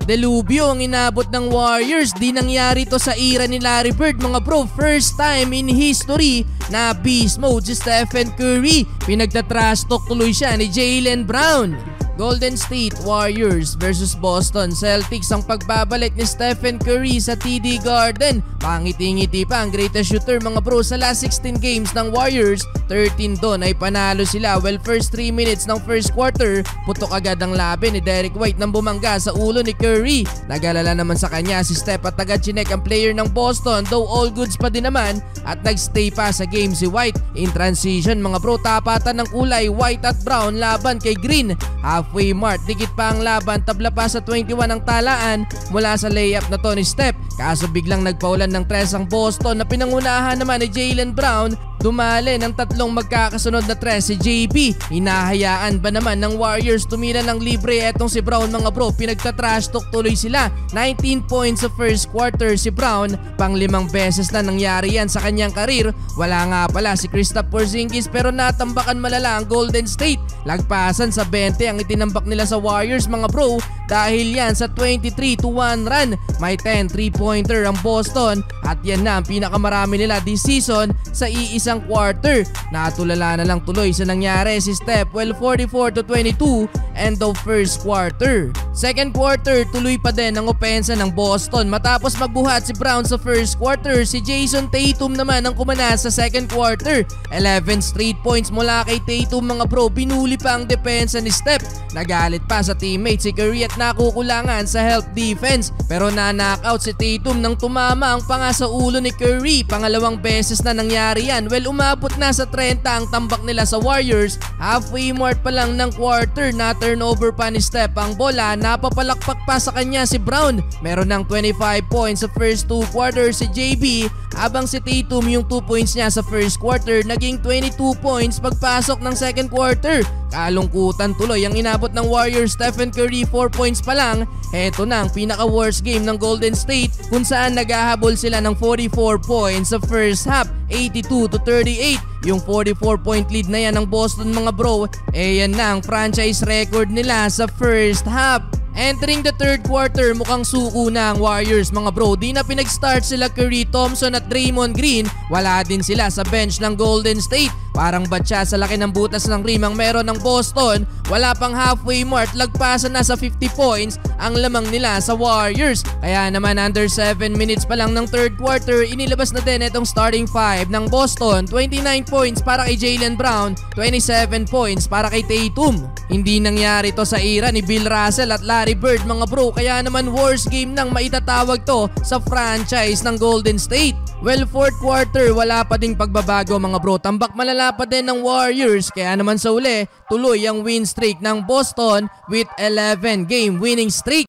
Delubyo ang inabot ng Warriors, di nangyari to sa era ni Larry Bird mga bro. First time in history na beast mode si Stephen Curry. Pinagtatrash talk tuloy siya ni Jaylen Brown. Golden State Warriors versus Boston Celtics, ang pagbabalik ni Stephen Curry sa TD Garden. Pangiti-ngiti pa ang greatest shooter mga bro. Sa last 16 games ng Warriors, 13 doon ay panalo sila. Well, first 3 minutes ng first quarter, putok agad ang labi ni Derek White nang bumangga sa ulo ni Curry. Nag-alala naman sa kanya si Steph at tagad-chinek ang player ng Boston, though all goods pa din naman at nagstay pa sa game si White. In transition mga bro, tapatan ng kulay White at Brown laban kay Green. Halfway mark, dikit pa ang laban, tabla pa sa 21 ang talaan mula sa layup na to ni Steph. Kaso biglang nagpaulan ng tres ang Boston na pinangunahan naman ni Jaylen Brown. Dumali ng tatlong magkakasunod na tres si JB. Hinahayaan ba naman ng Warriors tumira ng libre etong si Brown mga bro? Pinagtatrash talk tuloy sila. 19 points sa first quarter si Brown. Pang-5 beses na nangyari yan sa kanyang karir. Wala nga pala si Kristaps Porzingis pero natambakan malala ang Golden State. Lagpasan sa 20 ang itinambak nila sa Warriors mga bro. Dahil yan sa 23-1 run. May 10 3-pointer ang Boston at yan na ang pinakamarami nila this season sa iisang quarter. Natulala na lang tuloy sa nangyari si Steph. Well, 44-22 end of first quarter. Second quarter, tuloy pa din ang opensa ng Boston. Matapos magbuhat si Brown sa first quarter, si Jason Tatum naman ang kumanas sa second quarter. 11 straight points mula kay Tatum mga bro. Binuli pa ang depensa ni Steph. Nagalit pa sa teammate si Curry at nakukulangan sa help defense. Pero na-knockout si Tatum nang tumama ang panga sa ulo ni Curry. Pangalawang beses na nangyari yan. Well, umabot na sa 30 ang tambak nila sa Warriors. Halfway mark pa lang ng quarter, na turnover pa ni Steph ang bola. Napapalakpak pa sa kanya si Brown. Meron ng 25 points sa first 2 quarters si JB. Habang si Tatum yung 2 points niya sa first quarter, naging 22 points pagpasok ng second quarter. Kalungkutan tuloy ang inabot ng Warriors. Stephen Curry 4 points pa lang. Eto na ang pinaka-worst game ng Golden State kung saan naghahabol sila ng 44 points sa first half. 82-38. Yung 44-point lead na yan ng Boston mga bro, yan na ang franchise record nila sa first half. Entering the third quarter, mukhang suko na ang Warriors mga bro. Di na pinag-start sila Curry, Thompson at Draymond Green. Wala din sila sa bench ng Golden State. Parang batya sa laki ng butas ng rim ang meron ng Boston. Wala pang halfway mark, lagpasan na sa 50 points ang lamang nila sa Warriors. Kaya naman under 7 minutes pa lang ng third quarter, inilabas na din itong starting 5 ng Boston. 29 points para kay Jaylen Brown, 27 points para kay Tatum. Hindi nangyari to sa era ni Bill Russell at Larry Bird mga bro, kaya naman worst game nang maitatawag to sa franchise ng Golden State. Well, fourth quarter, wala pa ding pagbabago mga bro. Tambak malala pa din ng Warriors, kaya naman sa uli, tuloy ang win streak ng Boston with 11 game winning streak.